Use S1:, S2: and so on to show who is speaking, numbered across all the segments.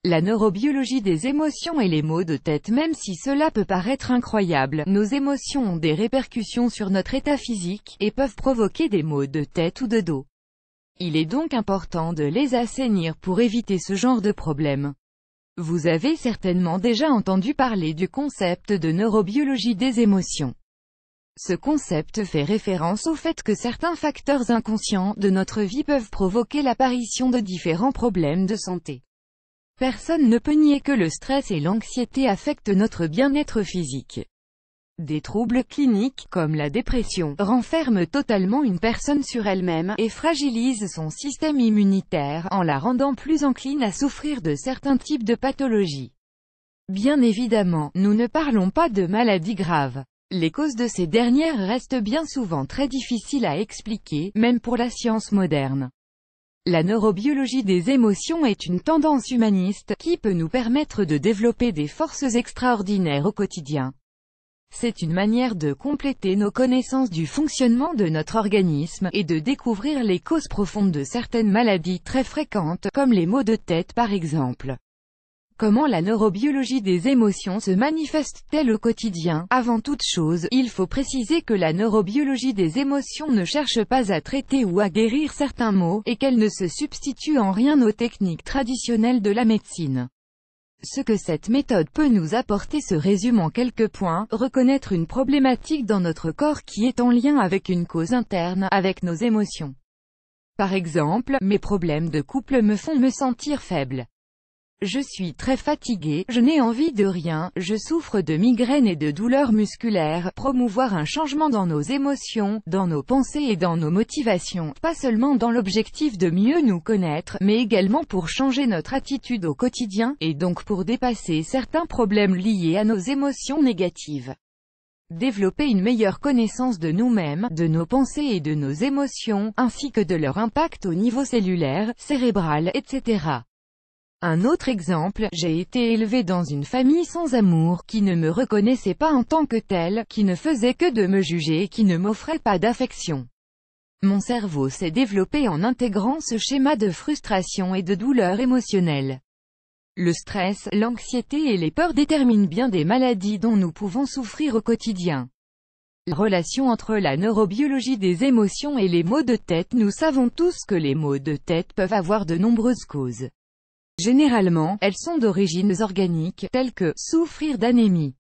S1: La neurobiologie des émotions et les maux de tête. Même si cela peut paraître incroyable, nos émotions ont des répercussions sur notre état physique, et peuvent provoquer des maux de tête ou de dos. Il est donc important de les assainir pour éviter ce genre de problème. Vous avez certainement déjà entendu parler du concept de neurobiologie des émotions. Ce concept fait référence au fait que certains facteurs inconscients de notre vie peuvent provoquer l'apparition de différents problèmes de santé. Personne ne peut nier que le stress et l'anxiété affectent notre bien-être physique. Des troubles cliniques, comme la dépression, renferment totalement une personne sur elle-même, et fragilisent son système immunitaire, en la rendant plus encline à souffrir de certains types de pathologies. Bien évidemment, nous ne parlons pas de maladies graves. Les causes de ces dernières restent bien souvent très difficiles à expliquer, même pour la science moderne. La neurobiologie des émotions est une tendance humaniste, qui peut nous permettre de développer des forces extraordinaires au quotidien. C'est une manière de compléter nos connaissances du fonctionnement de notre organisme, et de découvrir les causes profondes de certaines maladies très fréquentes, comme les maux de tête par exemple. Comment la neurobiologie des émotions se manifeste-t-elle au quotidien? Avant toute chose, il faut préciser que la neurobiologie des émotions ne cherche pas à traiter ou à guérir certains maux, et qu'elle ne se substitue en rien aux techniques traditionnelles de la médecine. Ce que cette méthode peut nous apporter se résume en quelques points: reconnaître une problématique dans notre corps qui est en lien avec une cause interne, avec nos émotions. Par exemple, mes problèmes de couple me font me sentir faible. Je suis très fatigué, je n'ai envie de rien, je souffre de migraines et de douleurs musculaires. Promouvoir un changement dans nos émotions, dans nos pensées et dans nos motivations, pas seulement dans l'objectif de mieux nous connaître, mais également pour changer notre attitude au quotidien, et donc pour dépasser certains problèmes liés à nos émotions négatives. Développer une meilleure connaissance de nous-mêmes, de nos pensées et de nos émotions, ainsi que de leur impact au niveau cellulaire, cérébral, etc. Un autre exemple: j'ai été élevé dans une famille sans amour, qui ne me reconnaissait pas en tant que tel, qui ne faisait que de me juger et qui ne m'offrait pas d'affection. Mon cerveau s'est développé en intégrant ce schéma de frustration et de douleur émotionnelle. Le stress, l'anxiété et les peurs déterminent bien des maladies dont nous pouvons souffrir au quotidien. La relation entre la neurobiologie des émotions et les maux de tête. Nous savons tous que les maux de tête peuvent avoir de nombreuses causes. Généralement, elles sont d'origines organiques, telles que souffrir d'anémie,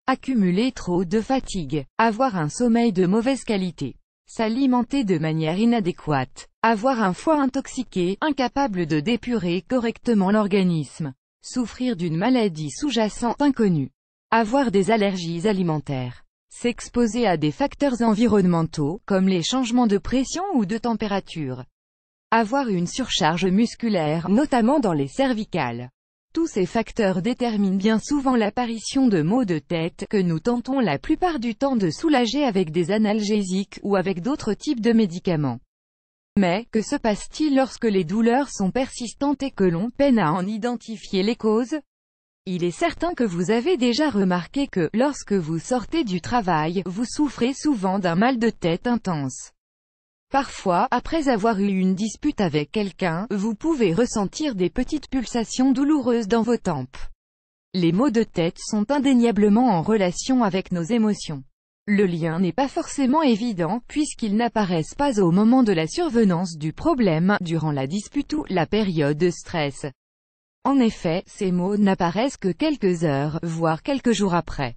S1: accumuler trop de fatigue, avoir un sommeil de mauvaise qualité, s'alimenter de manière inadéquate, avoir un foie intoxiqué, incapable de d'épurer correctement l'organisme, souffrir d'une maladie sous-jacente inconnue, avoir des allergies alimentaires, s'exposer à des facteurs environnementaux, comme les changements de pression ou de température, avoir une surcharge musculaire, notamment dans les cervicales. Tous ces facteurs déterminent bien souvent l'apparition de maux de tête, que nous tentons la plupart du temps de soulager avec des analgésiques, ou avec d'autres types de médicaments. Mais, que se passe-t-il lorsque les douleurs sont persistantes et que l'on peine à en identifier les causes? Il est certain que vous avez déjà remarqué que, lorsque vous sortez du travail, vous souffrez souvent d'un mal de tête intense. Parfois, après avoir eu une dispute avec quelqu'un, vous pouvez ressentir des petites pulsations douloureuses dans vos tempes. Les maux de tête sont indéniablement en relation avec nos émotions. Le lien n'est pas forcément évident, puisqu'ils n'apparaissent pas au moment de la survenance du problème, durant la dispute ou la période de stress. En effet, ces maux n'apparaissent que quelques heures, voire quelques jours après.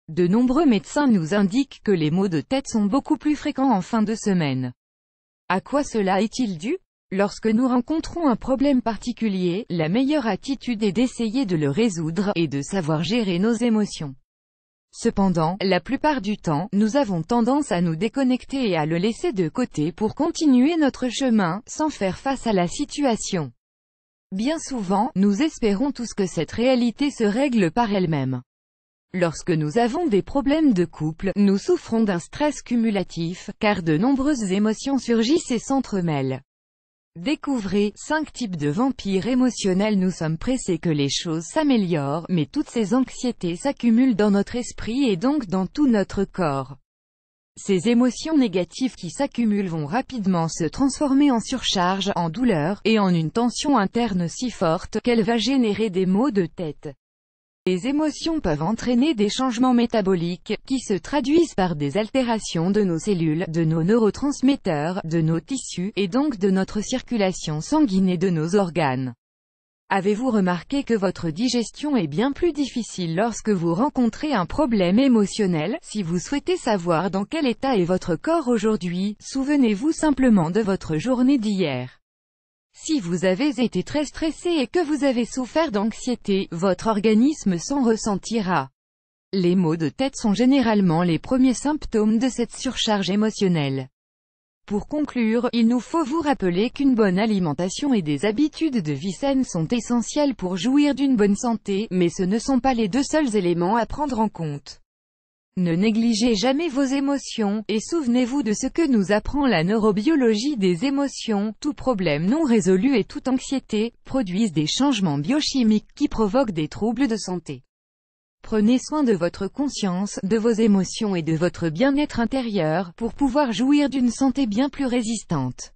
S1: De nombreux médecins nous indiquent que les maux de tête sont beaucoup plus fréquents en fin de semaine. À quoi cela est-il dû? Lorsque nous rencontrons un problème particulier, la meilleure attitude est d'essayer de le résoudre, et de savoir gérer nos émotions. Cependant, la plupart du temps, nous avons tendance à nous déconnecter et à le laisser de côté pour continuer notre chemin, sans faire face à la situation. Bien souvent, nous espérons tous que cette réalité se règle par elle-même. Lorsque nous avons des problèmes de couple, nous souffrons d'un stress cumulatif, car de nombreuses émotions surgissent et s'entremêlent. Découvrez 5 types de vampires émotionnels. Nous sommes pressés que les choses s'améliorent, mais toutes ces anxiétés s'accumulent dans notre esprit et donc dans tout notre corps. Ces émotions négatives qui s'accumulent vont rapidement se transformer en surcharge, en douleur, et en une tension interne si forte, qu'elle va générer des maux de tête. Les émotions peuvent entraîner des changements métaboliques, qui se traduisent par des altérations de nos cellules, de nos neurotransmetteurs, de nos tissus, et donc de notre circulation sanguine et de nos organes. Avez-vous remarqué que votre digestion est bien plus difficile lorsque vous rencontrez un problème émotionnel? Si vous souhaitez savoir dans quel état est votre corps aujourd'hui, souvenez-vous simplement de votre journée d'hier. Si vous avez été très stressé et que vous avez souffert d'anxiété, votre organisme s'en ressentira. Les maux de tête sont généralement les premiers symptômes de cette surcharge émotionnelle. Pour conclure, il nous faut vous rappeler qu'une bonne alimentation et des habitudes de vie saines sont essentielles pour jouir d'une bonne santé, mais ce ne sont pas les deux seuls éléments à prendre en compte. Ne négligez jamais vos émotions, et souvenez-vous de ce que nous apprend la neurobiologie des émotions. Tout problème non résolu et toute anxiété produisent des changements biochimiques qui provoquent des troubles de santé. Prenez soin de votre conscience, de vos émotions et de votre bien-être intérieur, pour pouvoir jouir d'une santé bien plus résistante.